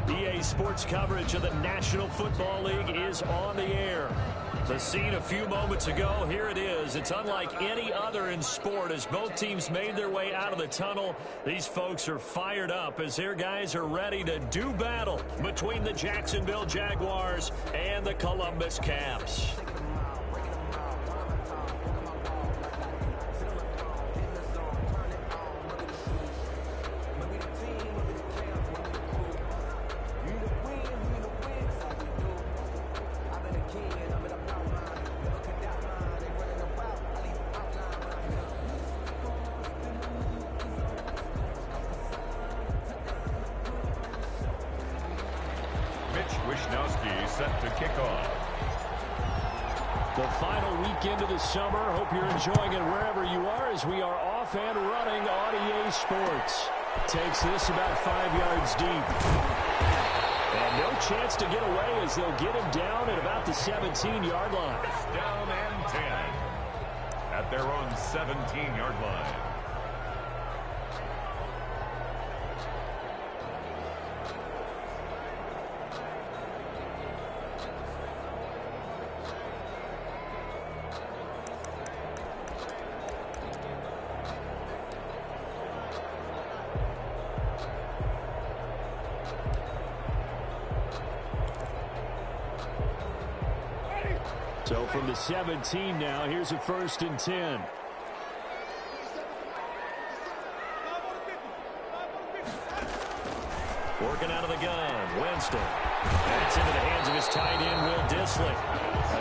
EA Sports coverage of the National Football League is on the air. The scene a few moments ago, here it is. It's unlike any other in sport as both teams made their way out of the tunnel. These folks are fired up as their guys are ready to do battle between the Jacksonville Jaguars and the Columbus Caps. Set to kick off. The final weekend of the summer. Hope you're enjoying it wherever you are as we are off and running on EA Sports. Takes this about 5 yards deep. And no chance to get away as they'll get him down at about the 17-yard line. It's down and 10 at their own 17-yard line. So from the 17 now, here's a 1st and 10. Working out of the gun, Winston. That's into the hands of his tight end, Will Dissly.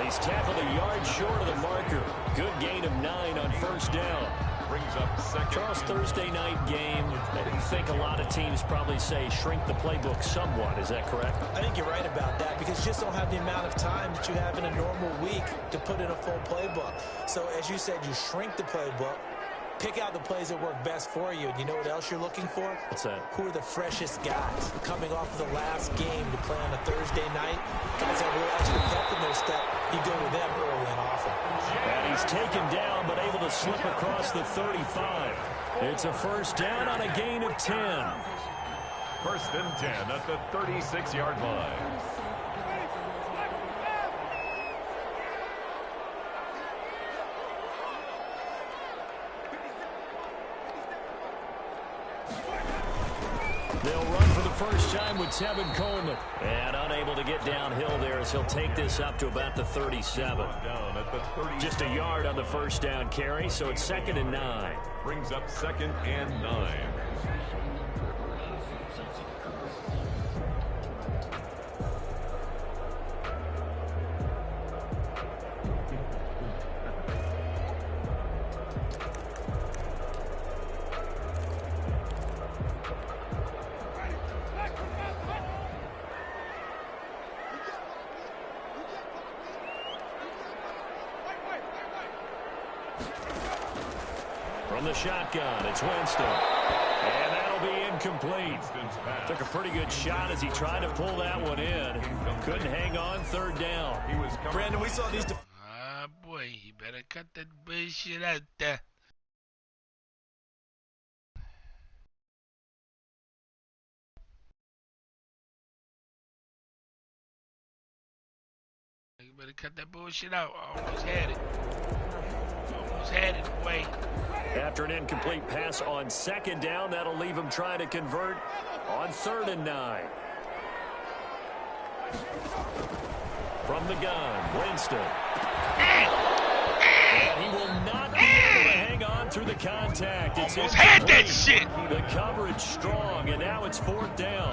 He's tackled a yard short of the marker. Good gain of 9 on 1st down. Brings up second. Charles, Thursday night game. I think a lot of teams probably say shrink the playbook somewhat. Is that correct? I think you're right about that because you just don't have the amount of time that you have in a normal week to put in a full playbook. So as you said, you shrink the playbook, pick out the plays that work best for you. And you know what else you're looking for? What's that? Who are the freshest guys coming off of the last game to play on a Thursday night? Guys that will extra pep in their step, you go with them early and often. And he's taken down but able to slip across the 35. It's a 1st down on a gain of 10. 1st and 10 at the 36-yard line. They'll run for the first time with Tevin Coleman. And unable to get downhill there as he'll take this up to about the 37. Just a yard on the 1st down carry, so it's 2nd and 9. Brings up 2nd and 9. From the shotgun, it's Winston. And that'll be incomplete. Took a pretty good shot as he tried to pull that one in. Couldn't hang on 3rd down. Brandon, we saw these... Ah, boy, you better cut that bullshit out there. You better cut that bullshit out. I almost had it. Almost had it. Wait. After an incomplete pass on 2nd down, that'll leave him trying to convert on 3rd and 9. From the gun, Winston. And he will not be able to hang on through the contact. It's almost had that shit. The coverage strong, and now it's 4th down.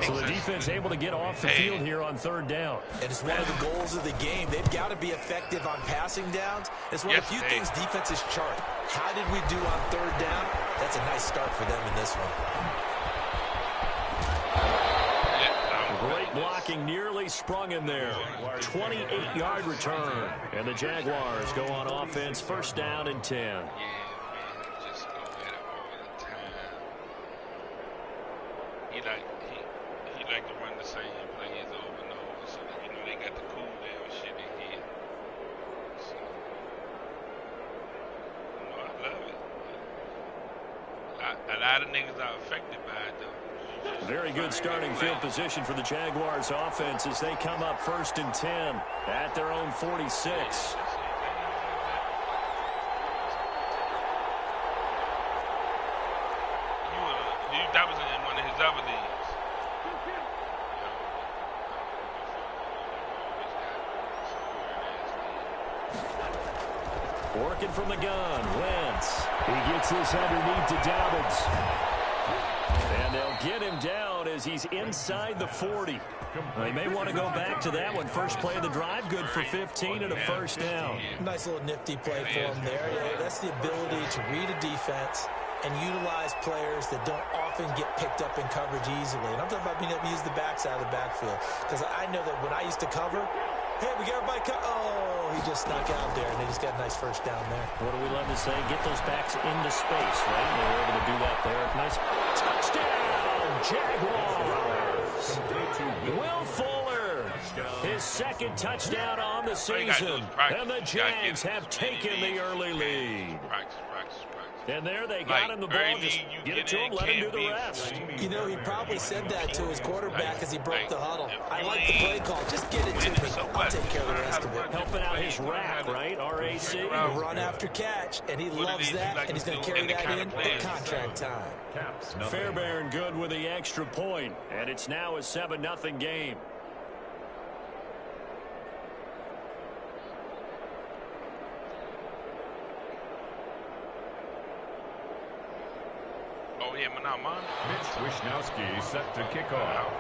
So the defense able to get off the field here on 3rd down. And it's one of the goals of the game. They've got to be effective on passing downs. It's one of the few things defenses chart. How did we do on 3rd down? That's a nice start for them in this one. Great blocking, nearly sprung him there. 28-yard return. And the Jaguars go on offense, 1st down and 10. Yeah, man, just go at it all the time. He like to run the same plays over and over, so that, they got the cool down shit in here. So, I love it. I A lot of niggas are affected by it, though. Very good starting field position for the Jaguars offense as they come up 1st and 10 at their own 46. That was in one of his other leagues. Working from the gun, Wentz. He gets this underneath to Dobbins. And they'll get him down as he's inside the 40. They may want to go back to that one. First play of the drive, good for 15 and a first down. Nice little nifty play for him there. Yeah, that's the ability to read a defense and utilize players that don't often get picked up in coverage easily. And I'm talking about being able to use the backside of the backfield. Because I know that when I used to cover, hey, we got everybody oh, he just snuck out there, and they just got a nice first down there. What do we love to say? Get those backs into space, right? They were able to do that there. Nice touchdown, Jaguars. Will Fuller, his second touchdown on the season. And the Jags have taken the early lead. And there they got him the ball. Just get it to him, let him do the rest. You know, he probably said that to his quarterback as he broke the huddle. I like the play call. Just get it to me. I'll take care of the rest of it. Helping out his rack, right? RAC. Run after catch, and he loves that, and he's going to carry that in at contract time. Fairbairn good with the extra point, and it's now a 7-0 game. Oh, yeah, man, Mitch Wishnowsky set to kick off.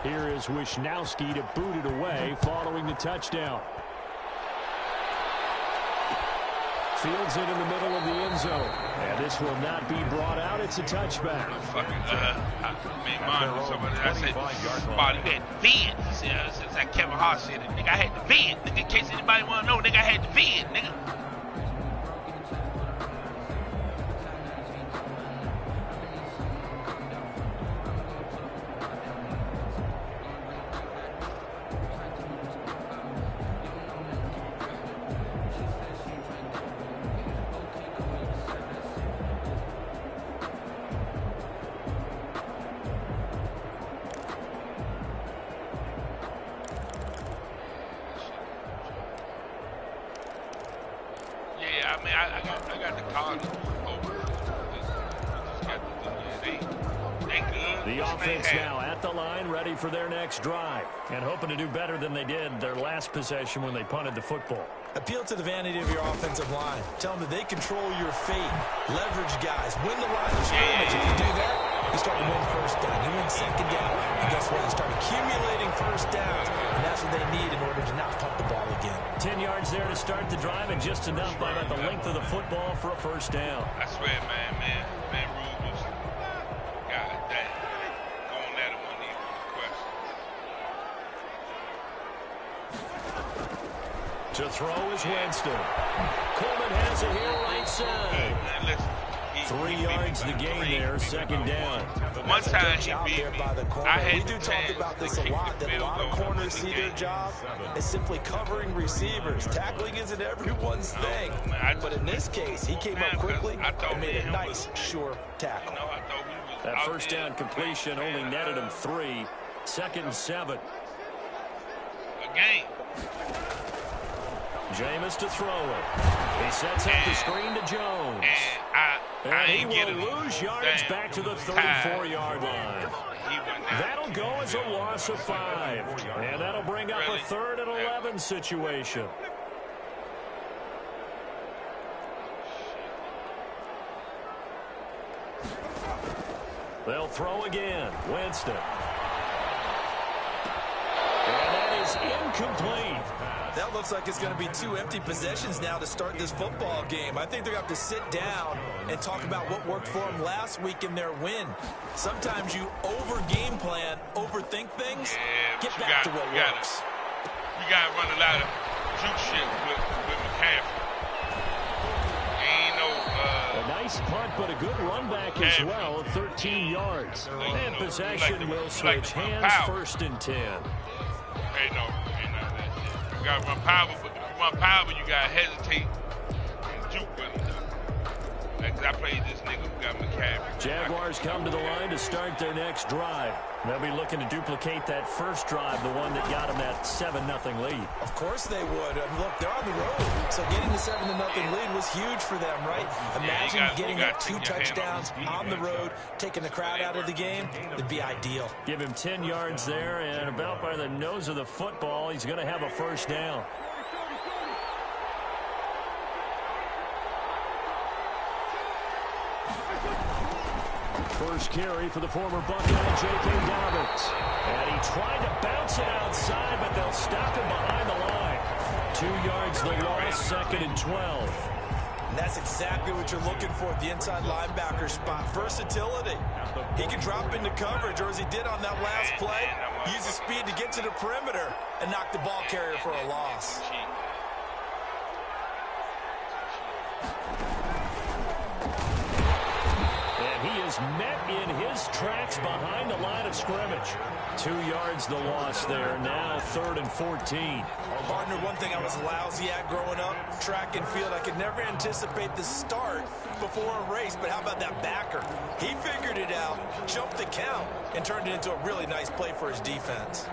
Here is Wishnowsky to boot it away following the touchdown. Fields it in the middle of the end zone. And this will not be brought out. It's a touchback. I said, about that vid. He said, since that Kevin Hart said it, nigga, I had the vid. Nigga, in case anybody want to know, nigga, I had the vid, nigga. I got the card over. They good. The offense now at the line, ready for their next drive, and hoping to do better than they did their last possession when they punted the football. Appeal to the vanity of your offensive line. Tell them that they control your fate. Leverage guys. Win the line of scrimmage. If you do that, you start to win first down. You win second down. And guess what? You start accumulating first downs. And that's what they need in order to not punt the ball again. 10 yards there to start the drive, and just enough by about the length of the football for a first down. I swear, man, Rube was got it. That going at him when he was question. To throw is Winston. Coleman has it here right side. Man, listen, 3 yards the gain there, second down. One time he beat me. I had we do talk about this a lot, that a lot of corners see their job is simply covering receivers. Tackling isn't everyone's thing. But in this case, he came up quickly and made a nice, sure tackle. That first down completion only netted him 3. 2nd and 7. Again. Jameis to throw it. He sets up the screen to Jones. And he will lose yardage back to the 34-yard line. That'll go as a loss of 5. And that'll bring up a 3rd and 11 situation. They'll throw again. Winston. And that is incomplete. That looks like it's going to be 2 empty possessions now to start this football game. I think they're going to have to sit down and talk about what worked for them last week in their win. Sometimes you over-game plan, overthink things, get back to what works. You got to run a lot of juke shit with McCaffrey. Ain't no... a nice punt, but a good run back as well, 13 yards. And possession will switch hands, 1st and 10. Ain't no that shit. You got to run power, but if you run power, you got to hesitate and juke with them. Because I played this nigga who got McCaffrey. Jaguars come to the line to start their next drive. They'll be looking to duplicate that first drive, the one that got them that 7-0 lead. Of course they would. And look, they're on the road. So getting the 7-0 lead was huge for them, right? Imagine getting up 2 touchdowns on the road, taking the crowd out of the game. It'd be ideal. Give him 10 yards there, and about by the nose of the football, he's going to have a first down. First carry for the former Buckeye, J.K. Dobbins. And he tried to bounce it outside, but they'll stop him behind the line. 2 yards the loss, 2nd and 12. And that's exactly what you're looking for at the inside linebacker spot. Versatility. He can drop into coverage, or as he did on that last play, use his speed to get to the perimeter and knock the ball carrier for a loss. He is met in his tracks behind the line of scrimmage. 2 yards the loss there. Now 3rd and 14. Partner, one thing I was lousy at growing up, track and field. I could never anticipate the start before a race, but how about that backer? He figured it out, jumped the count, and turned it into a really nice play for his defense.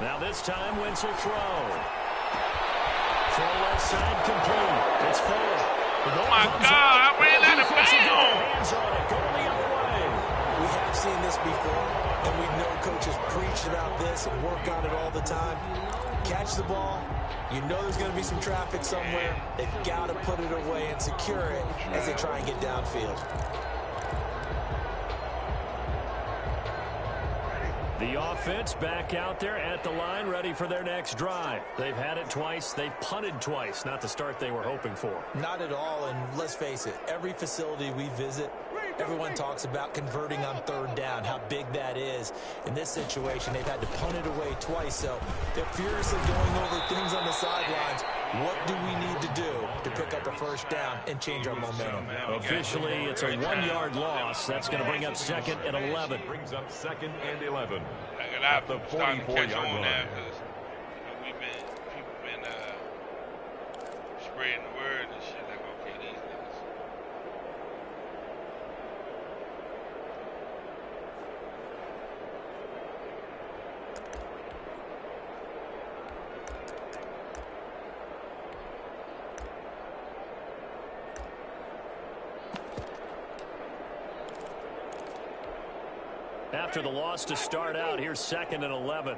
Now this time, Wentz will throw. Throw left side complete. It's full. Oh my God, I ran out of bounds. Hands on it, going the other way. We have seen this before, and we know coaches preach about this and work on it all the time. Catch the ball. You know there's going to be some traffic somewhere. They've got to put it away and secure it as they try and get downfield. The offense back out there at the line, ready for their next drive. They've had it twice. They've punted twice. Not the start they were hoping for. Not at all, and let's face it, every facility we visit, everyone talks about converting on 3rd down, how big that is. In this situation, they've had to punt it away twice, so they're furiously going over things on the sidelines. What do we need to do to pick up a first down and change our momentum? Officially, it's a 1-yard loss. That's going to bring up 2nd and 11. Brings up 2nd and 11. At the 44-yard line. People been spreading the word and shit like, okay, these niggas. After the loss to start out, here's 2nd and 11.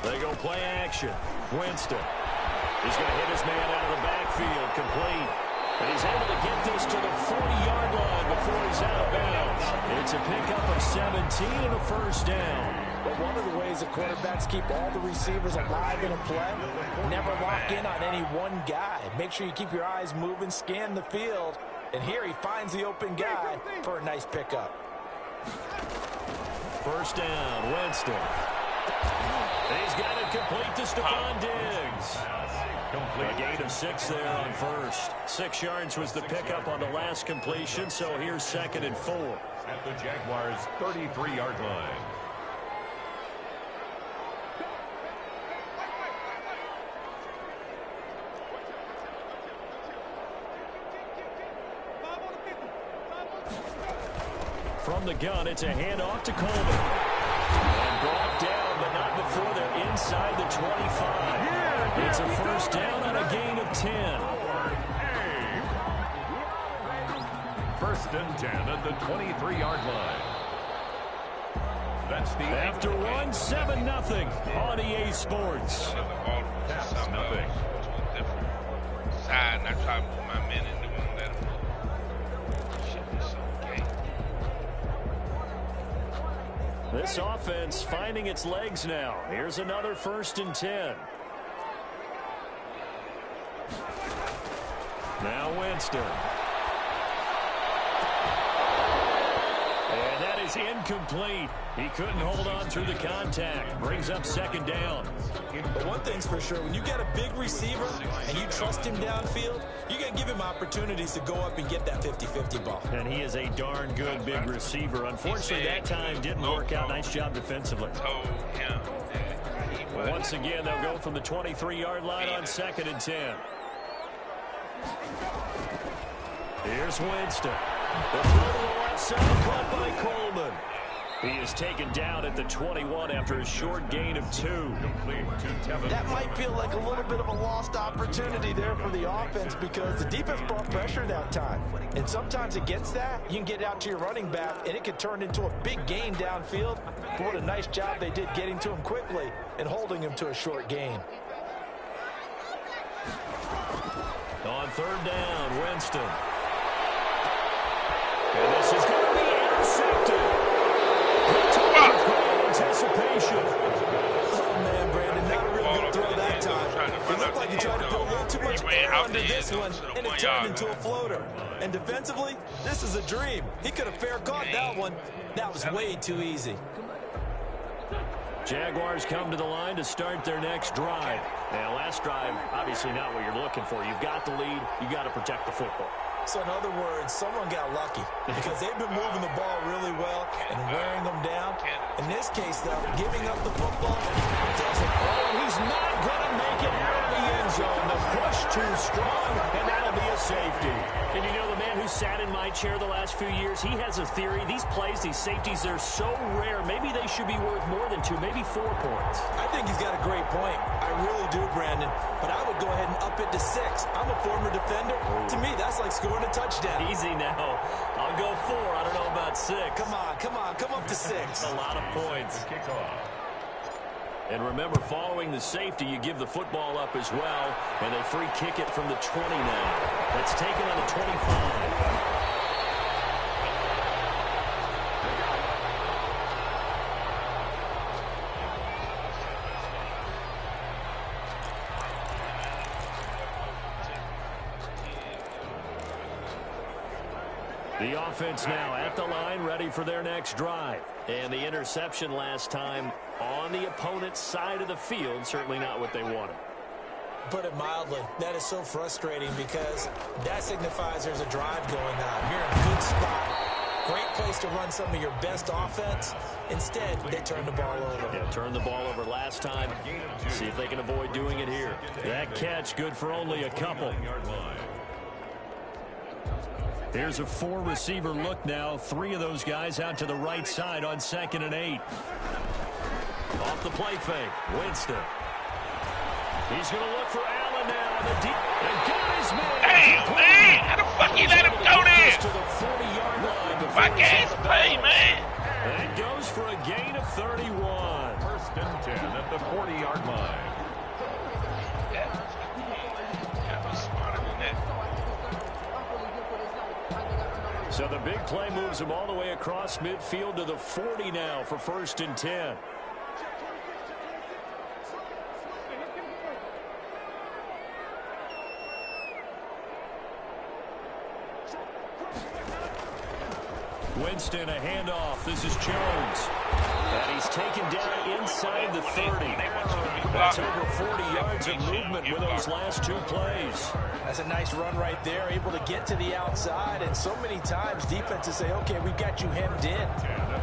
They go play action. Winston. He's going to hit his man out of the backfield, complete. And he's able to get this to the 40-yard line before he's out of bounds. It's a pickup of 17 and a first down. But one of the ways the quarterbacks keep all the receivers alive in a play, never lock in on any one guy. Make sure you keep your eyes moving, scan the field. And here he finds the open guy for a nice pickup. First down, Winston. He's got it complete to Stephon Diggs. A gain of 6 there on first. 6 yards was the pickup on the last completion, so here's 2nd and 4. At the Jaguars' 33-yard line. From the gun, it's a handoff to Coleman. And brought down, but not before they're inside the 25. It's a first down on a gain of 10. First and 10 at the 23-yard line. That's the After 7-0 on EA Sports. That's nothing. Side, and I try to put my men in, they won't let them go. Shit is so gay. This offense finding its legs now. Here's another 1st and 10. Now Winston. And that is incomplete. He couldn't hold on through the contact. Brings up second down. But one thing's for sure, when you got a big receiver and you trust him downfield, you got to give him opportunities to go up and get that 50-50 ball. And he is a darn good big receiver. Unfortunately, that time didn't work out. Nice job defensively. Once again, they'll go from the 23-yard line on 2nd and 10. Here's Winston. The throw to the left side, caught by Coleman. He is taken down at the 21 after a short gain of 2. That might feel like a little bit of a lost opportunity there for the offense because the defense brought pressure that time. And sometimes against that, you can get out to your running back, and it could turn into a big gain downfield. But what a nice job they did getting to him quickly and holding him to a short gain. On 3rd down, Winston. And this is going to be intercepted. Great anticipation. Oh, man, Brandon, not a real good throw that time. It looked like he tried to put a little too much air under this one, and it turned into a floater. And defensively, this is a dream. He could have fair caught that one. That was way too easy. Jaguars come to the line to start their next drive. Now, last drive, obviously not what you're looking for. You've got the lead. You've got to protect the football. So, in other words, someone got lucky because they've been moving the ball really well and wearing them down. In this case, though, giving up the football doesn't. Oh, he's not going to make it out of the end zone. The push too strong, and that'll be a safety. And you know, the man who sat in my chair the last few years, he has a theory. These plays, these safeties, they're so rare. Maybe they should be worth more than 2, maybe 4 points. I think he's got a great point. I really do, Brandon. But I would go ahead and up it to 6. I'm a former defender. To me, that's like scoring a touchdown. Easy now. I'll go 4. I don't know about 6. Come on. Come up to 6. A lot of points. And remember, following the safety, you give the football up as well, and they free kick it from the 20 now. That's taken on the 25. The offense now at the line, ready for their next drive. And the interception last time on the opponent's side of the field, certainly not what they wanted. Put it mildly, that is so frustrating because that signifies there's a drive going on. You're in a good spot. Great place to run some of your best offense. Instead, they turn the ball over. Yeah, turned the ball over last time. See if they can avoid doing it here. That catch good for only a couple. Here's a 4-receiver look now. 3 of those guys out to the right side on 2nd and 8. Off the play fake, Winston. He's going to look for Allen now. And got his man. Damn, man. How the fuck you let him go there? To the 40-yard line. Fuck ass play, man. And goes for a gain of 31. 1st and 10 at the 40-yard line. Gotta be smarter than that. So the big play moves him all the way across midfield to the 40 now for 1st and 10. Winston, a handoff. This is Jones. And he's taken down inside the 30. That's over 40 yards of movement with those last 2 plays. That's a nice run right there, able to get to the outside. And so many times defenses say, okay, we've got you hemmed in.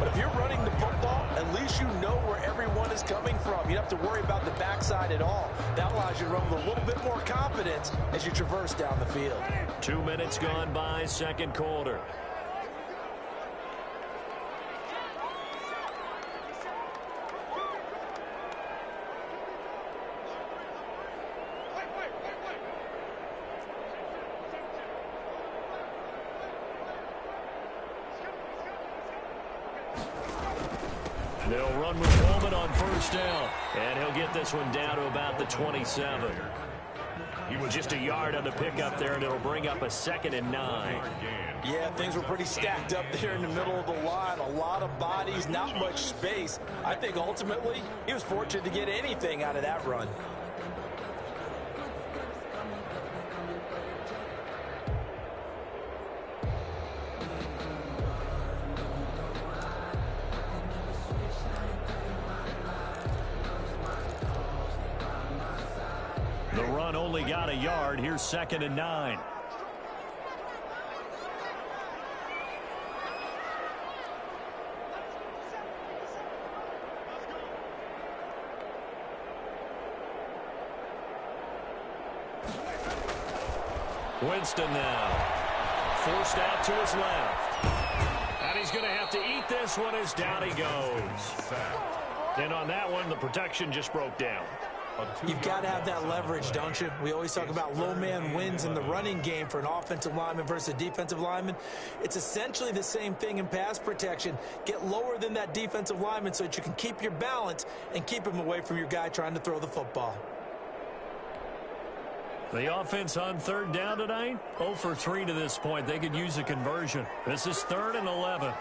But if you're running the football, at least you know where everyone is coming from. You don't have to worry about the backside at all. That allows you to run with a little bit more confidence as you traverse down the field. 2 minutes gone by, 2nd quarter. They'll run with Coleman on 1st down. And he'll get this one down to about the 27. He was just a yard on the pickup there, and it'll bring up a 2nd and 9. Yeah, things were pretty stacked up there in the middle of the line. A lot of bodies, not much space. I think ultimately he was fortunate to get anything out of that run. run only got a yard. Here's 2nd and 9. Winston now. Forced out to his left. And he's going to have to eat this one as down he goes. And on that one, the protection just broke down. You've got to have that leverage, don't you? We always talk about low man wins in the running game for an offensive lineman versus a defensive lineman. It's essentially the same thing in pass protection. Get lower than that defensive lineman so that you can keep your balance and keep him away from your guy trying to throw the football. The offense on 3rd down tonight, 0 for 3 to this point. They could use a conversion. This is 3rd and 11.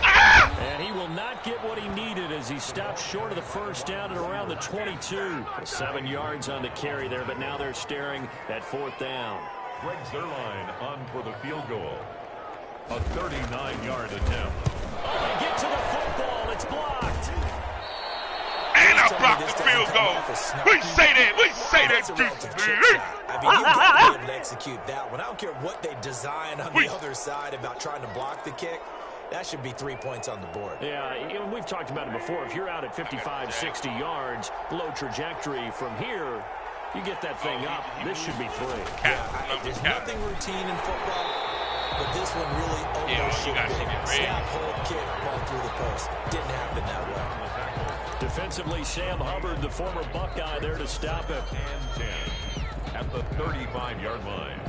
And he will not get what he needed as he stopped short of the 1st down at around the 22. 7 yards on the carry there, but now they're staring at 4th down. Greg Zuerlein on for the field goal. A 39-yard attempt. Oh, they get to the football. It's blocked. And I blocked the field goal. We say that. We say that. I mean, you got to be able to execute that one. I don't care what they design on the other side about trying to block the kick. That should be 3 points on the board. Yeah, we've talked about it before. If you're out at 55, 60 yards, low trajectory from here, you get that thing up. This should be 3. There's nothing routine in football, but this one really almost should be. Snap, hold, kick, ball through the post. Didn't happen that way. Defensively, Sam Hubbard, the former Buckeye, there to stop it. And 10 at the 35-yard line.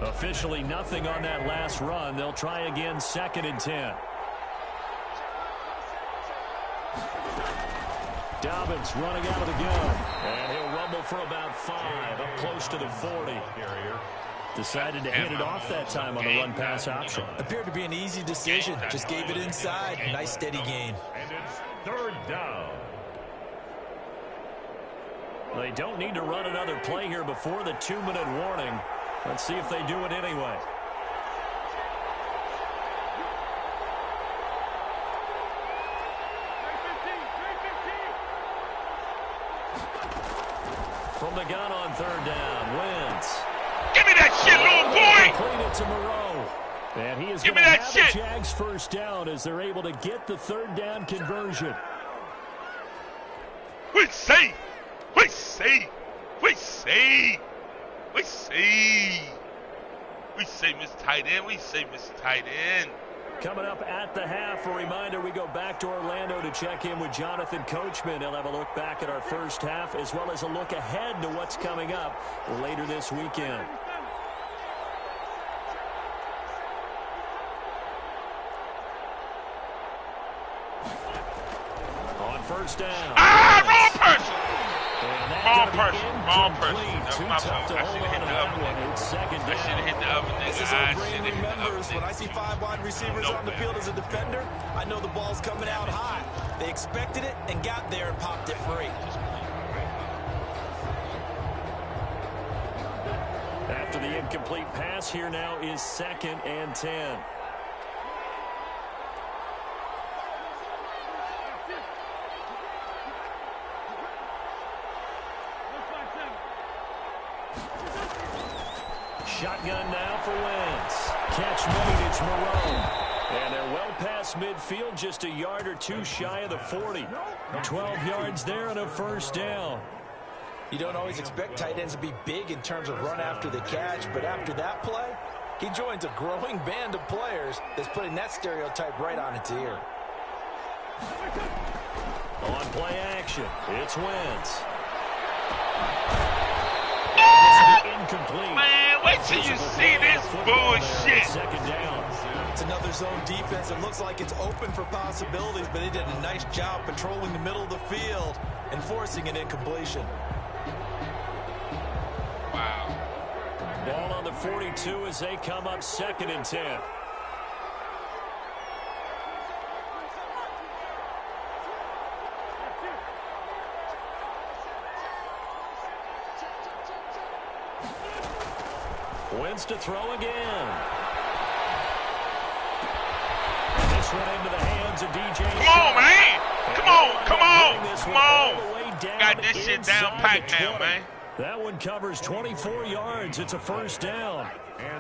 Officially nothing on that last run. They'll try again, 2nd and 10. Dobbins running out of the gun. And he'll rumble for about 5, up close to the 40. Decided to hand it off that time on the run-pass option. Appeared to be an easy decision. Just gave it inside. Nice steady gain. And it's 3rd down. They don't need to run another play here before the 2-minute warning. Let's see if they do it anyway. From the gun on 3rd down, Wentz. Give me that shit, little boy! Complete it to Moreau. And he is going to have the Jags 1st down as they're able to get the 3rd down conversion. We say, we say, we say, we say, we say, Miss Tight End, we say, Miss Tight End. Coming up at the half, a reminder, we go back to Orlando to check in with Jonathan Coachman. He'll have a look back at our first half as well as a look ahead to what's coming up later this weekend. On 1st down. Wrong person. Wrong person. Wrong person. That's Too my tough fault. to I hold should have on hit to the that other one. nigga. It's 2nd down. I should have hit the other nigga. This is I how should Brain have hit the other remembers. When I see 5 wide receivers on the field as a defender, I know the ball's coming out high. They expected it and got there and popped it free. After the incomplete pass, here now is 2nd and 10. Shotgun now for Wentz. Catch made, it's Moreau. And they're well past midfield, just a yard or 2 shy of the 40. 12 yards there and a 1st down. You don't always expect tight ends to be big in terms of run after the catch, but after that play, he joins a growing band of players that's putting that stereotype right on its ear. On play action, it's Wentz. Incomplete. Man, wait till you see this bullshit. 2nd down. It's another zone defense. It looks like it's open for possibilities, but they did a nice job patrolling the middle of the field and forcing an incompletion. Wow. Ball on the 42 as they come up 2nd and 10. Wins to throw again. And this one into the hands of DJ. Come on, man. Come on. Come on. Come on. Got this shit down packed now, man. That one covers 24 yards. It's a first down.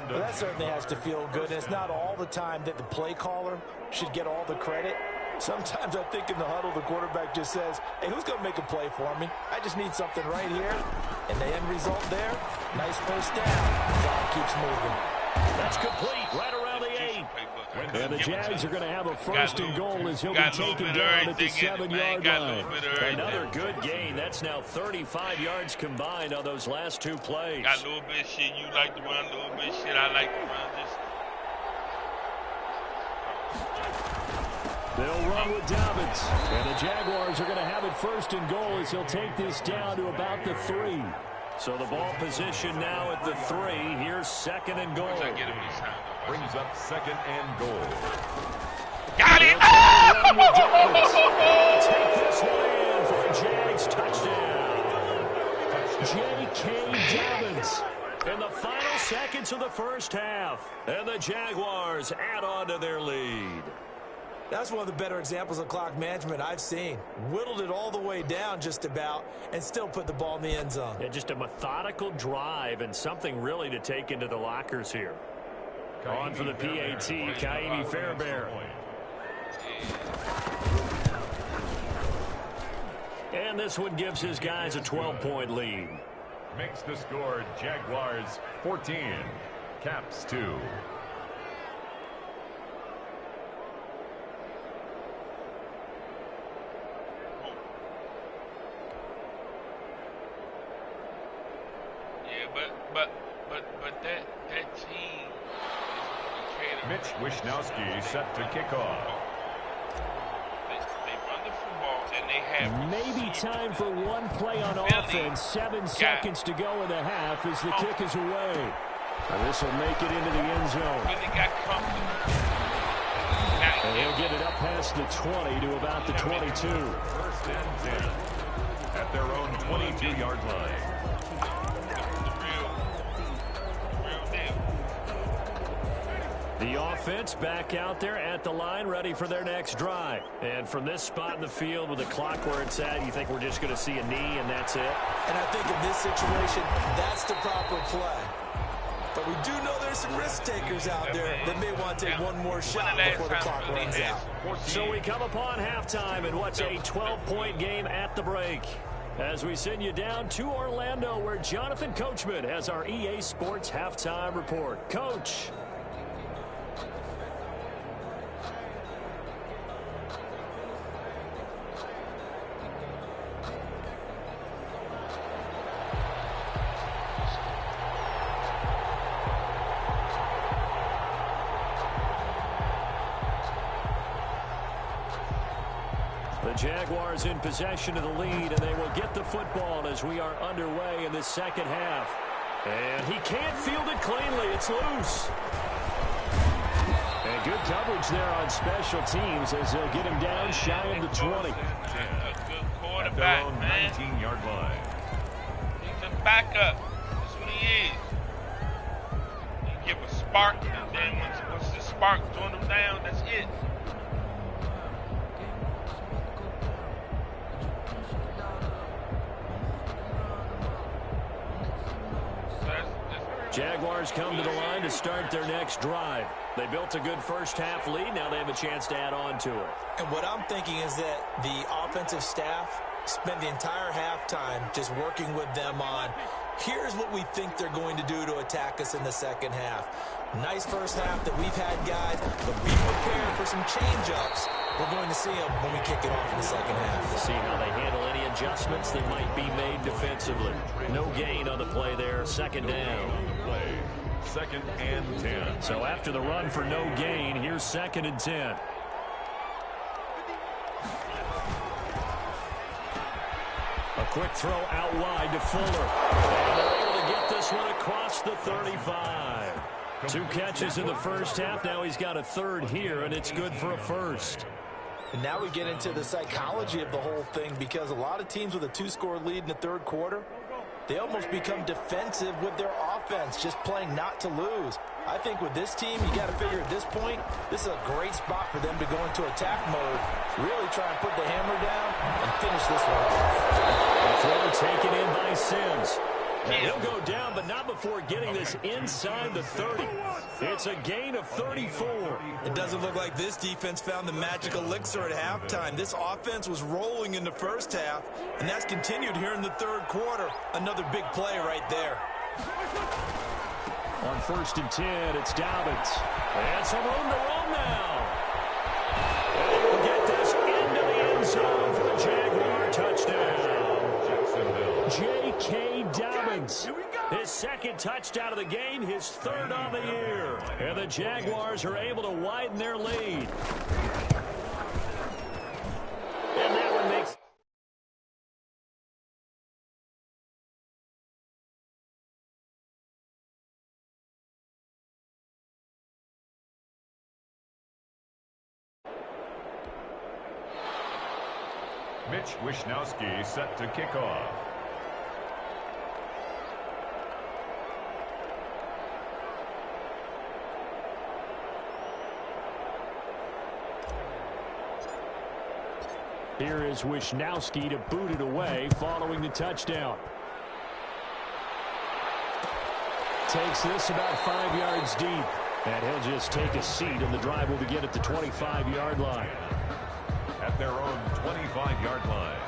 Well, that certainly has to feel good. And it's not all the time that the play caller should get all the credit. Sometimes I think in the huddle, the quarterback just says, hey, who's going to make a play for me? I just need something right here. And the end result there, nice first down. Clock keeps moving. That's complete right around the 8. And the Jags are going to have a first and goal as he'll be taken down at the 7-yard line. Another good gain. That's now 35 yards combined on those last 2 plays. Got a little bit of shit you like to run, a little bit of shit I like to run. They'll run with Dobbins. And the Jaguars are going to have it first and goal as he'll take this down to about the 3. So the ball position now at the 3. Here's second and goal. Brings up second and goal. Got it! Take this one in for a Jags touchdown. J.K. Dobbins in the final seconds of the first half. And the Jaguars add on to their lead. That's one of the better examples of clock management I've seen. Whittled it all the way down just about and still put the ball in the end zone. Yeah, just a methodical drive and something really to take into the lockers here. On for the PAT, Kaimi Fairbairn. And this one gives his guys a 12-point lead. Makes the score Jaguars 14, Caps 2. But that team. Mitch Wishnowsky set to kick off. They run the football and they have maybe time for one play on offense. 7 seconds to go in the half as the kick is away. And this will make it into the end zone. Really got comfortable. And he'll get it up past the 20 to about the 22. First and 10 at their own 22-yard line. The offense back out there at the line, ready for their next drive. And from this spot in the field with the clock where it's at, you think we're just going to see a knee and that's it? And I think in this situation, that's the proper play. But we do know there's some risk takers out there that may want to take one more shot before the clock runs out. So we come upon halftime in what's a 12-point game at the break. As we send you down to Orlando, where Jonathan Coachman has our EA Sports halftime report. Coach. The Jaguars in possession of the lead, and they will get the football as we are underway in this second half. And he can't field it cleanly. It's loose. And good coverage there on special teams as they'll get him down shy of the 20. A good quarterback, man. 19-yard line. He's a backup. That's what he is. You give a spark, and then once the spark throwing him down, that's it. Jaguars come to the line to start their next drive. They built a good first half lead. Now they have a chance to add on to it. And what I'm thinking is that the offensive staff spent the entire halftime just working with them on, here's what we think they're going to do to attack us in the second half. Nice first half that we've had, guys, but be prepared for some change-ups. We're going to see them when we kick it off in the second half. We'll see how they handle any adjustments that might be made defensively. No gain on the play there. Second down. Play. Second and 10. So after the run for no gain, here's second and 10. A quick throw out wide to Fuller. And they're able to get this one across the 35. 2 catches in the first half. Now he's got a third here, and it's good for a first. And now we get into the psychology of the whole thing, because a lot of teams with a 2-score lead in the third quarter, they almost become defensive with their offense, just playing not to lose. I think with this team, you got to figure at this point, this is a great spot for them to go into attack mode, really try and put the hammer down and finish this one off. The throw taken in by Sims. And he'll go down, but not before getting this inside the 30. It's a gain of 34. It doesn't look like this defense found the magic elixir at halftime. This offense was rolling in the first half, and that's continued here in the third quarter. Another big play right there. On 1st and 10, it's Dobbins. And some room to roam now. And he will get this into the end zone for a Jaguar touchdown. J.K. Dobbins, his second touchdown of the game, his third on the year. And the Jaguars are able to widen their lead. And that one makes... Mitch Wishnowsky set to kick off. Here is Wishnowsky to boot it away following the touchdown. Takes this about 5 yards deep. And he'll just take a seat, and the drive will begin at the 25-yard line. At their own 25-yard line.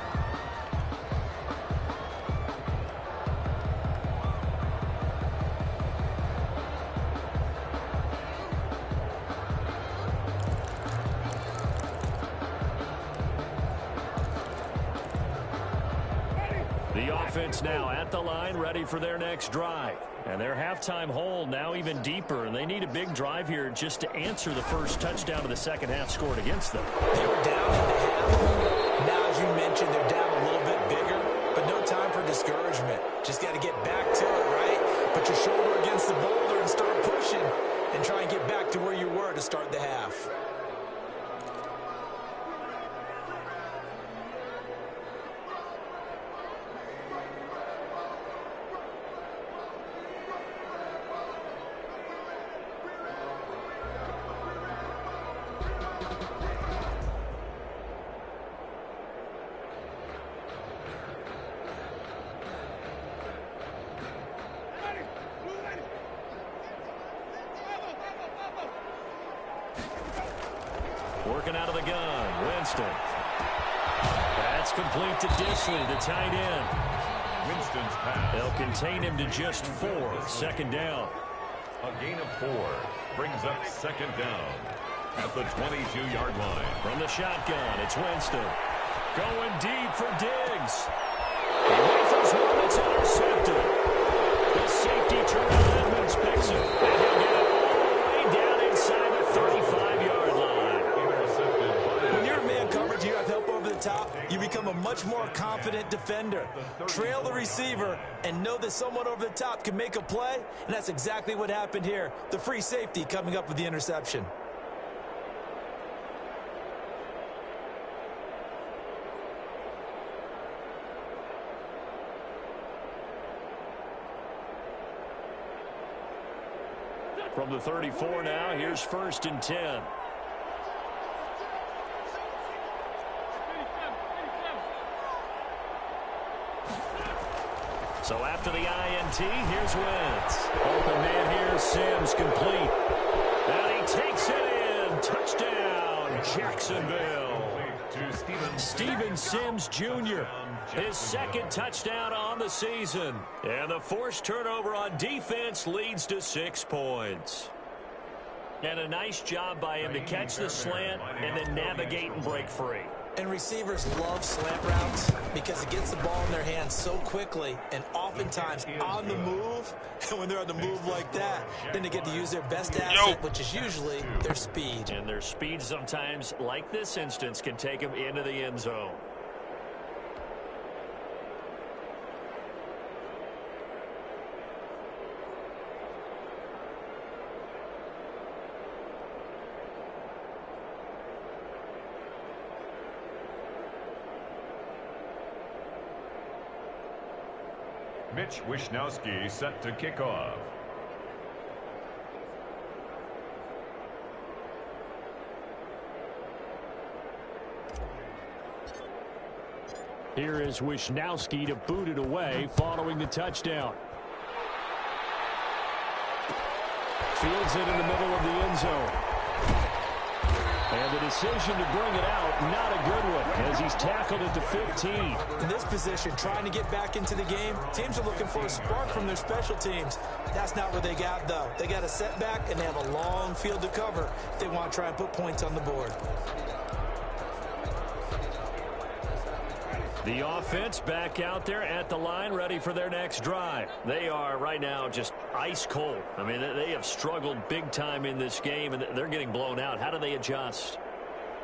The offense now at the line, ready for their next drive. And their halftime hole now even deeper, and they need a big drive here just to answer the first touchdown of the second half scored against them. They were down in the half. Now, as you mentioned, they're down a little bit bigger, but no time for discouragement. Just got to get back to it, right? Put your shoulder against the boulder and start pushing, and try and get back to where you were to start the half. Working out of the gun, Winston. That's complete to Disley, the tight end. Winston's pass. They'll contain him to just 4, second down. A gain of 4 brings up second down at the 22-yard line. From the shotgun, it's Winston. Going deep for Diggs. He rifles one that's intercepted. The safety Terrell Edmonds picks him. And he'll get it all the way down inside the 35-yard line. When you're in man coverage, you have help over the top, you become a much more confident defender. Trail the receiver and know that someone over the top can make a play, and that's exactly what happened here. The free safety coming up with the interception. From the 34 now, here's 1st and 10. So after the INT, here's Wentz. Open man here, Sims complete. And he takes it in. Touchdown, Jacksonville. Steven Sims Jr., his second touchdown on the season. And the forced turnover on defense leads to 6 points. And a nice job by him to catch the slant and then navigate and break free. And receivers love slant routes because it gets the ball in their hands so quickly and oftentimes on the move. And when they're on the move like that, then they get to use their best asset, which is usually their speed. And their speed sometimes, like this instance, can take them into the end zone. Mitch Wishnowski set to kick off. Here is Wishnowski to boot it away following the touchdown. Fields it in the middle of the end zone. And the decision to bring it out, not a good one, as he's tackled at the 15. In this position, trying to get back into the game, teams are looking for a spark from their special teams. That's not what they got, though. They got a setback, and they have a long field to cover if they want to try and put points on the board. The offense back out there at the line, ready for their next drive. They are right now just ice cold. I mean, they have struggled big time in this game, and they're getting blown out. How do they adjust?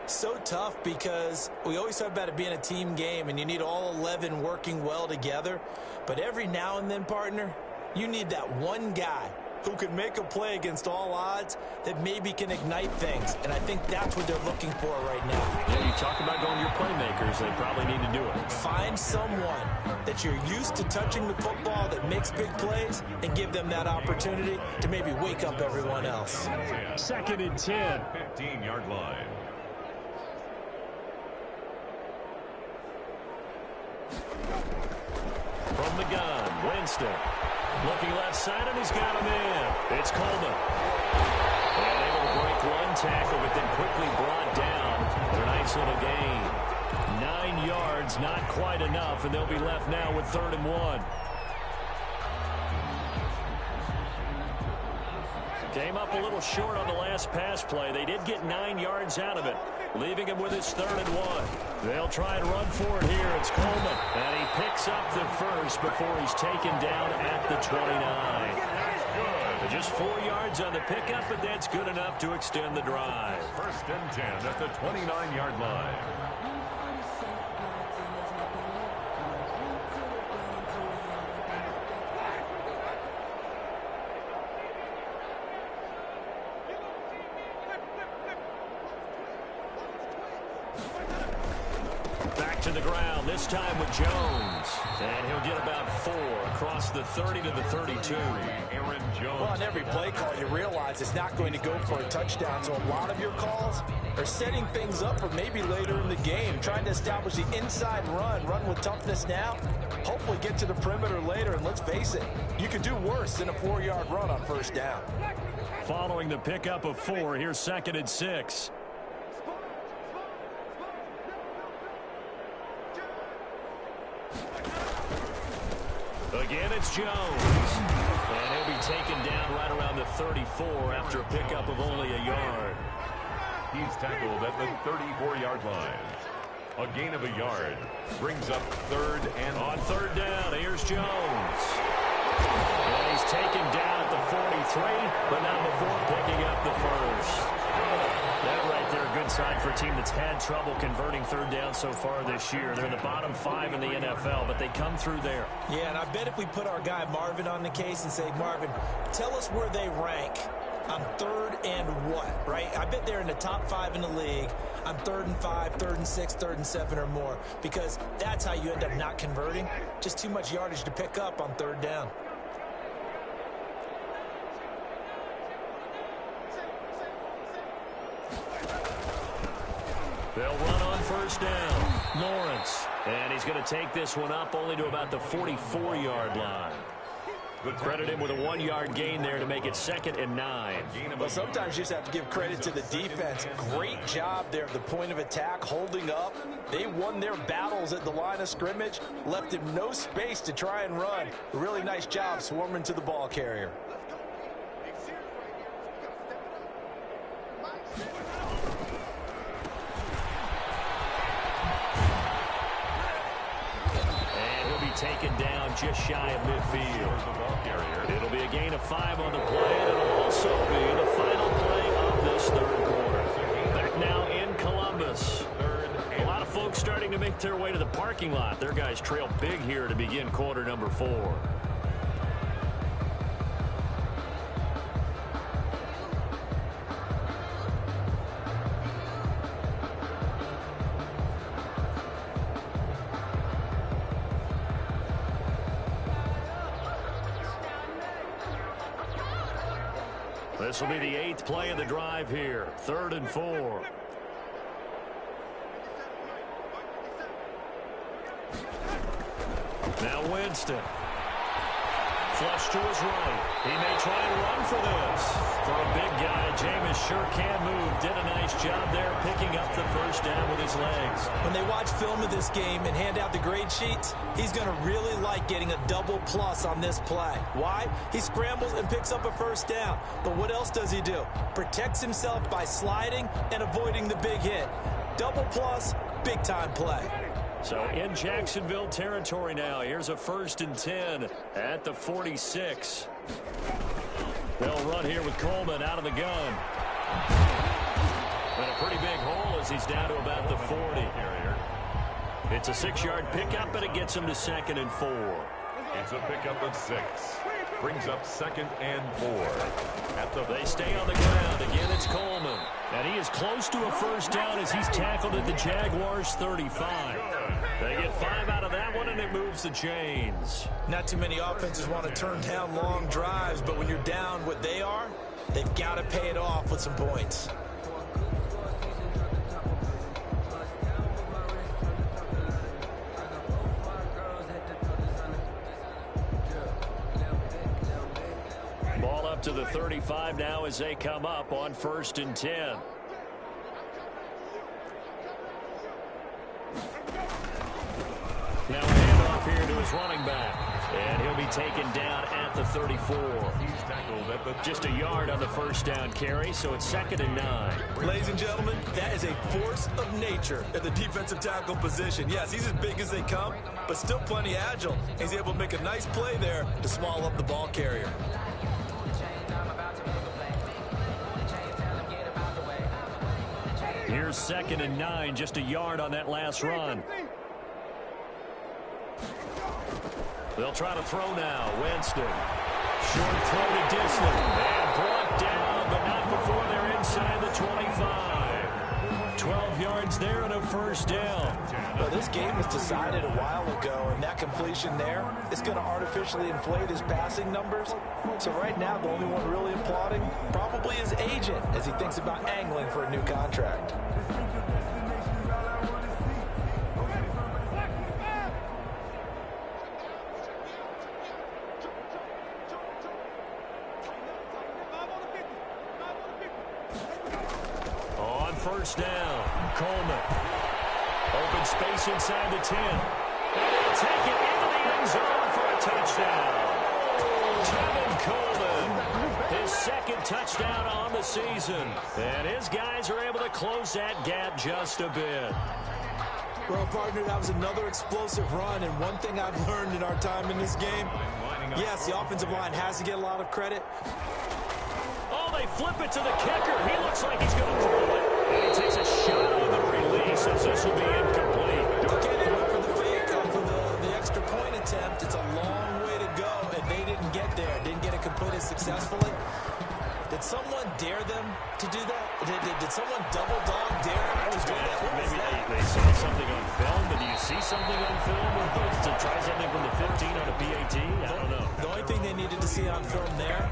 So tough, because we always talk about it being a team game, and you need all 11 working well together. But every now and then, partner, you need that one guy who can make a play against all odds that maybe can ignite things. And I think that's what they're looking for right now. Yeah, you talk about going to your playmakers. They probably need to do it. Find someone that you're used to touching the football that makes big plays and give them that opportunity to maybe wake up everyone else. 2nd and 10. 15-yard line. From the gun, Winston. Looking left side, and he's got him in. It's Coleman. And able to break one tackle, but then quickly brought down for a nice little gain. 9 yards, not quite enough, and they'll be left now with 3rd and 1. Came up a little short on the last pass play. They did get 9 yards out of it, leaving him with his 3rd and 1. They'll try and run for it here. It's Coleman, and he picks up the first before he's taken down at the 29. Just 4 yards on the pickup, but that's good enough to extend the drive. 1st and 10 at the 29-yard line. To the ground, this time with Jones. And he'll get about 4 across the 30 to the 32. Aaron Jones. Well, on every play call, you realize it's not going to go for a touchdown. So a lot of your calls are setting things up for maybe later in the game, trying to establish the inside run with toughness now, hopefully get to the perimeter later. And let's face it, you could do worse than a 4-yard run on 1st down. Following the pickup of 4, here's 2nd and 6. Again, it's Jones. And he'll be taken down right around the 34 after a pickup of only a yard. He's tackled at the 34-yard line. A gain of a yard brings up 3rd and... On 3rd down, here's Jones. And he's taken down at the 43, but not before picking up the first. That right there, a good sign for a team that's had trouble converting 3rd down so far this year. They're in the bottom 5 in the NFL, but they come through there. Yeah, and I bet if we put our guy Marvin on the case and say, Marvin, tell us where they rank on 3rd and what, right? I bet they're in the top 5 in the league on 3rd and 5, 3rd and 6, 3rd and 7 or more, because that's how you end up not converting. Just too much yardage to pick up on 3rd down. They'll run on 1st down. Lawrence. And he's going to take this one up only to about the 44-yard line. Credit him with a 1-yard gain there to make it 2nd and 9. Well, sometimes you just have to give credit to the defense. Great job there at the point of attack, holding up. They won their battles at the line of scrimmage, left him no space to try and run. A really nice job swarming to the ball carrier. Taken down just shy of midfield. It'll be a gain of 5 on the play, and it'll also be the final play of this 3rd quarter. Back now in Columbus. A lot of folks starting to make their way to the parking lot. Their guys trail big here to begin quarter number 4. This will be the 8th play of the drive here. 3rd and 4. Now Winston. Flush to his right. He may try and run for this. For a big guy, Jameis sure can move. Did a nice job there picking up the first down with his legs. When they watch film of this game and hand out the grade sheets, he's going to really like getting a double plus on this play. Why? He scrambles and picks up a first down. But what else does he do? Protects himself by sliding and avoiding the big hit. Double plus, big time play. So in Jacksonville territory now. Here's a 1st and 10 at the 46. They'll run here with Coleman out of the gun. And a pretty big hole as he's down to about the 40. It's a 6-yard pickup, and it gets him to 2nd and 4. It's a pickup of 6. Brings up 2nd and 4. They stay on the ground. Again, it's Coleman. And he is close to a first down as he's tackled at the Jaguars' 35. They get 5 out of that one, and it moves the chains. Not too many offenses want to turn down long drives, but when you're down what they are, they've got to pay it off with some points. Ball up to the 35 now as they come up on 1st and 10. Now a handoff here to his running back. And he'll be taken down at the 34. He's tackled at the Just a yard on the first down carry, so it's 2nd and 9. Ladies and gentlemen, that is a force of nature at the defensive tackle position. Yes, he's as big as they come, but still plenty agile. He's able to make a nice play there to small up the ball carrier. Here's 2nd and 9, just a yard on that last run. They'll try to throw now. Winston. Short throw to Disley. And brought down, but not before they're inside the 25. 12 yards there and a first down. Well, this game was decided a while ago, and that completion there is going to artificially inflate his passing numbers. So right now, the only one really applauding probably his agent as he thinks about angling for a new contract. First down, Coleman. Open space inside the 10. And they'll take it into the end zone for a touchdown. Tevin Coleman, his 2nd touchdown on the season. And his guys are able to close that gap just a bit. Well, partner, that was another explosive run, and one thing I've learned in our time in this game, yes, the offensive line has to get a lot of credit. Oh, they flip it to the kicker. He looks like he's going to throw it. And he takes a shot on the release as this will be incomplete. Okay, they went for the fake, for the extra point attempt. It's a long way to go, and they didn't get there. Didn't get it completed successfully. Did someone dare them to do that? Did someone double dog dare them to do that? Maybe they saw something on film, but do you see something on film to try something from the 15 on a PAT? I don't know. The only thing they needed to see on film there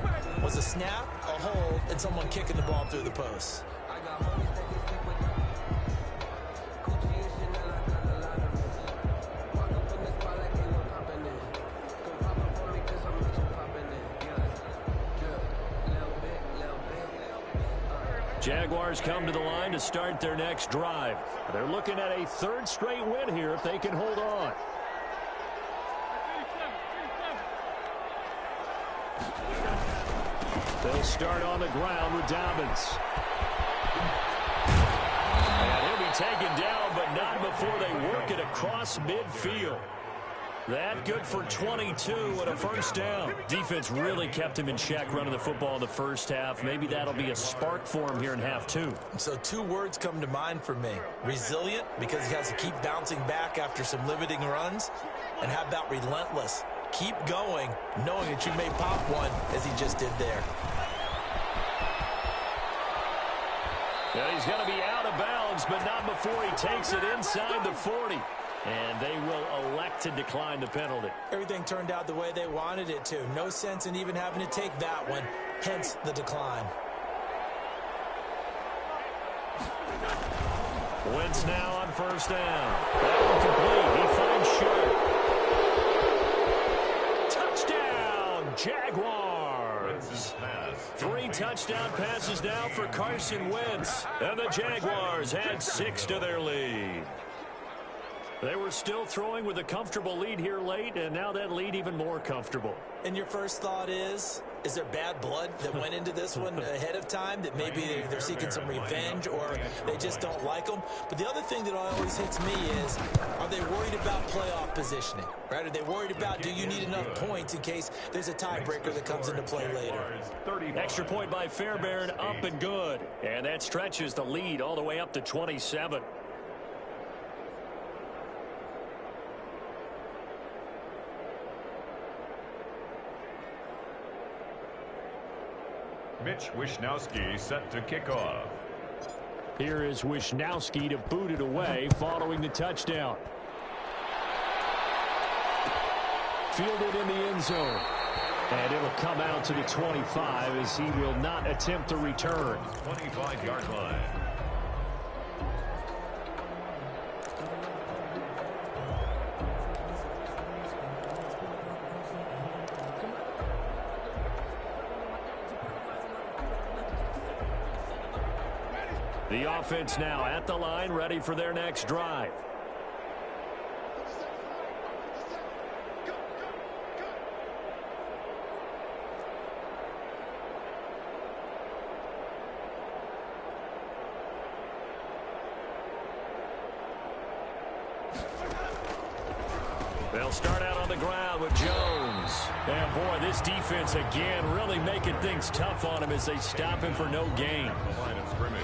was a snap, a hold, and someone kicking the ball through the post. Jaguars come to the line to start their next drive. They're looking at a 3rd straight win here if they can hold on. They'll start on the ground with Dobbins. And he'll be taken down, but not before they work it across midfield. That good for 22 and a first down. Defense really kept him in check running the football in the first half. Maybe that'll be a spark for him here in half 2. So 2 words come to mind for me. Resilient, because he has to keep bouncing back after some limiting runs. And how about relentless? Keep going, knowing that you may pop one, as he just did there. Yeah, he's going to be out of bounds, but not before he takes it inside the 40. And they will elect to decline the penalty. Everything turned out the way they wanted it to. No sense in even having to take that one, hence the decline. Wentz now on first down. That one complete. He finds Short. Touchdown, Jaguars. 3 touchdown passes now for Carson Wentz. And the Jaguars add 6 to their lead. They were still throwing with a comfortable lead here late, and now that lead even more comfortable. And your first thought is there bad blood that went into this one ahead of time, that maybe they're seeking some revenge or they just don't like them? But the other thing that always hits me is, are they worried about playoff positioning? Right? Are they worried about, do you need enough points in case there's a tiebreaker that comes into play later? Extra point by Fairbairn, up and good. And that stretches the lead all the way up to 27. Mitch Wishnowsky set to kick off. Here is Wishnowsky to boot it away following the touchdown. Fielded in the end zone. And it'll come out to the 25 as he will not attempt to return. 25-yard line. The offense now at the line, ready for their next drive. They'll start out on the ground with Jones. And boy, this defense again really making things tough on him as they stop him for no gain.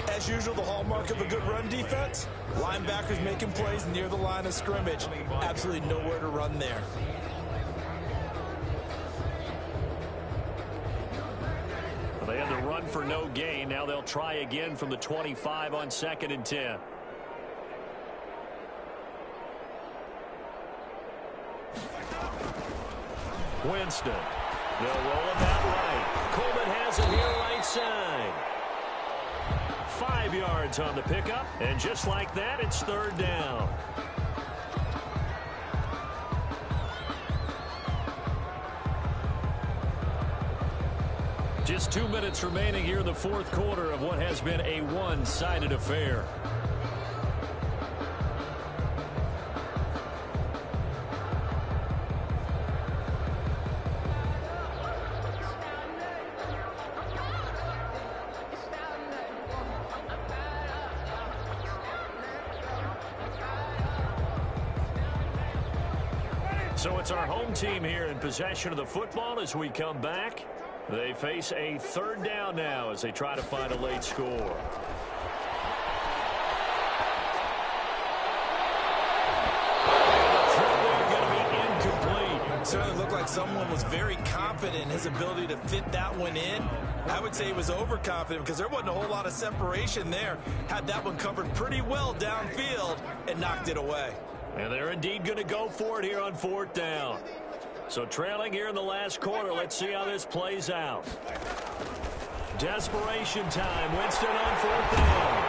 As usual, the hallmark of a good run defense, linebackers making plays near the line of scrimmage. Absolutely nowhere to run there. Well, they had the run for no gain. Now they'll try again from the 25 on 2nd and 10. Winston. They'll roll it that right. Coleman has it here right side. 5 yards on the pickup, and just like that, it's 3rd down. Just 2 minutes remaining here in the 4th quarter of what has been a one-sided affair. So it's our home team here in possession of the football as we come back. They face a 3rd down now as they try to find a late score. Certainly looked like someone was very confident in his ability to fit that one in. I would say he was overconfident because there wasn't a whole lot of separation there. Had that one covered pretty well downfield and knocked it away. And they're indeed going to go for it here on 4th down. So trailing here in the last quarter, let's see how this plays out. Desperation time. Winston on 4th down.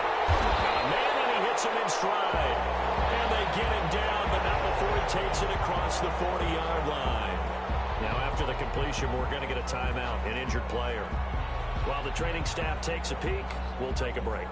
Man, and he hits him in stride. And they get him down, but not before he takes it across the 40-yard line. Now after the completion, we're going to get a timeout, an injured player. While the training staff takes a peek, we'll take a break.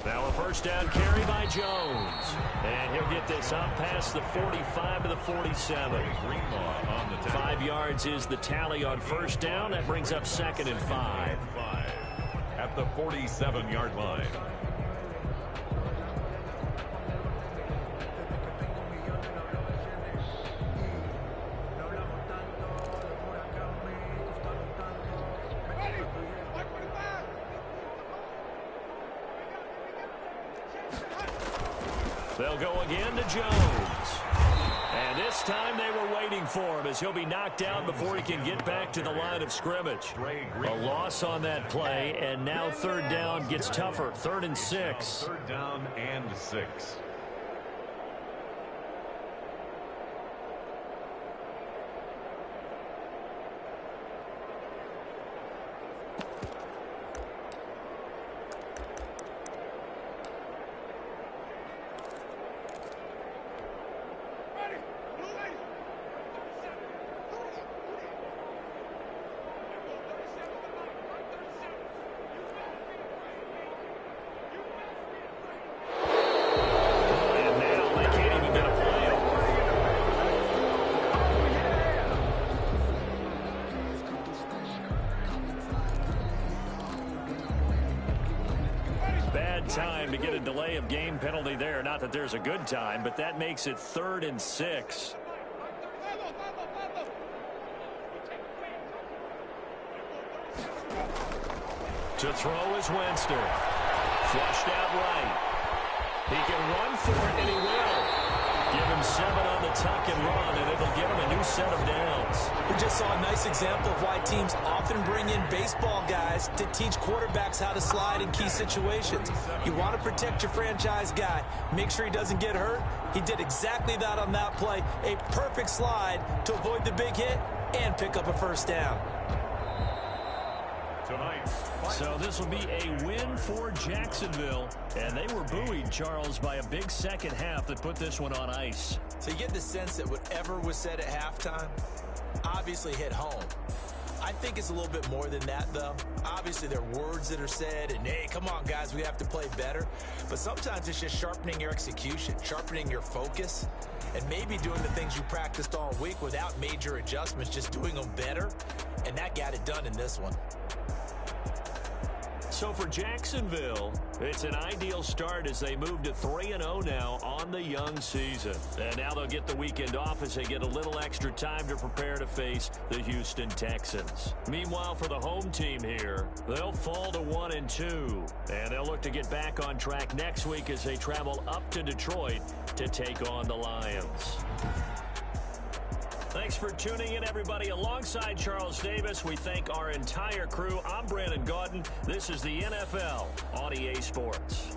Now a first down carry by Jones. And he'll get this up past the 45 to the 47. 5 yards is the tally on first down. That brings up 2nd and 5. At the 47-yard line. They'll go again to Jones. And this time they were waiting for him as he'll be knocked down before he can get back to the line of scrimmage. A loss on that play, and now third down gets tougher. 3rd and 6. Third down and 6. Time to get a delay of game penalty there. Not that there's a good time, but that makes it 3rd and 6. To throw is Wenster. Flushed out right. He can run for it, and he will. Give him 7 on the tuck and run, and it'll give him a new set of downs. We just saw a nice example of why teams often bring in baseball guys to teach quarterbacks how to slide in key situations. You want to protect your franchise guy. Make sure he doesn't get hurt. He did exactly that on that play. A perfect slide to avoid the big hit and pick up a first down. So this will be a win for Jacksonville. And they were buoyed, Charles, by a big second half that put this one on ice. So you get the sense that whatever was said at halftime obviously hit home. I think it's a little bit more than that, though. Obviously, there are words that are said, and, hey, come on, guys, we have to play better. But sometimes it's just sharpening your execution, sharpening your focus, and maybe doing the things you practiced all week without major adjustments, just doing them better. And that got it done in this one. So for Jacksonville, it's an ideal start as they move to 3-0 now on the young season. And now they'll get the weekend off as they get a little extra time to prepare to face the Houston Texans. Meanwhile, for the home team here, they'll fall to 1-2. And they'll look to get back on track next week as they travel up to Detroit to take on the Lions. Thanks for tuning in, everybody. Alongside Charles Davis, we thank our entire crew. I'm Brandon Gaudin. This is the NFL on EA Sports.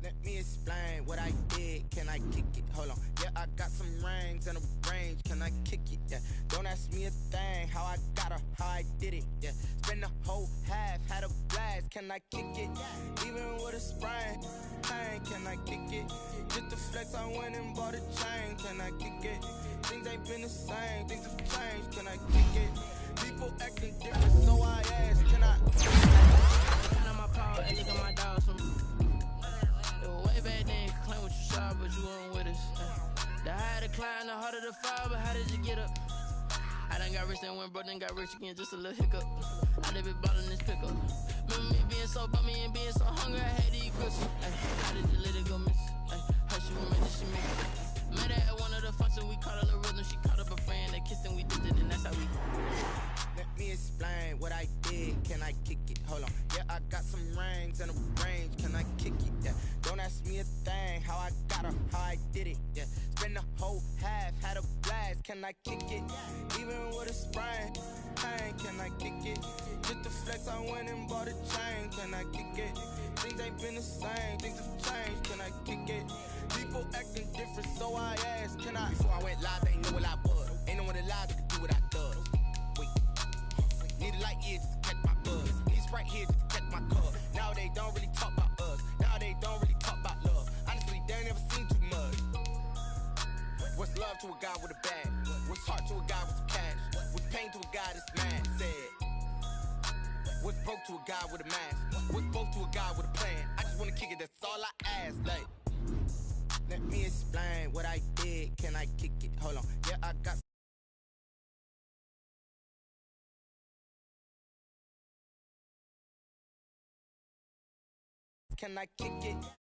Let me explain what I did. Can I kick it? Hold on. Yeah, I got some rings and a range. Can I kick it? Yeah. Don't ask me a thing. How I got her, how I did it. Yeah. Spend the whole half, had a blast. Can I kick it? Even with a sprain. Pain, can I kick it? Just to flex, I went and bought a chain. Can I kick it? Things ain't been the same. Things have changed. Can I kick it? People acting different, so I asked. Can I? Hand on my paw and look at my dogs from. Way back then, claim what you saw, but you weren't with us. The higher the climb, the harder the fall, but how did you get up? I done got rich and went broke, then got rich again, just a little hiccup. I live it ballin' this pickup. Remember me being so bummy and being so hungry, I had to eat crystal. How did you let it go miss? How she remember she made it? Met her at one of the functions, we caught a little rhythm. She caught up a friend, they kissed and we did it, and that's how we. Let me explain what I did. Can I kick it? Hold on. Yeah, I got some rings and a range. Can I kick it? Yeah. Don't ask me a thing. How I got her, how I did it. Yeah. Spend the whole half, had a blast. Can I kick it? Even with a sprain. Pain, can I kick it? Just to flex, I went and bought a chain. Can I kick it? Things ain't been the same. Things have changed. Can I kick it? People acting different, so I asked. Can I? Before I went live, they ain't know what I was. Ain't no one alive that could do what I does. Need a light here just to catch my buzz. Need Sprite here just to catch my cup. Now they don't really talk about us. Now they don't really talk about love. Honestly, they ain't never seen too much. What's love to a guy with a bag? What's heart to a guy with some cash? What's pain to a guy that's mad? Said. What's broke to a guy with a mask? What's broke to a guy with a plan? I just wanna kick it, that's all. all I ask, like. Let me explain what I did. Can I kick it? Hold on. Yeah, I got. Can I kick it?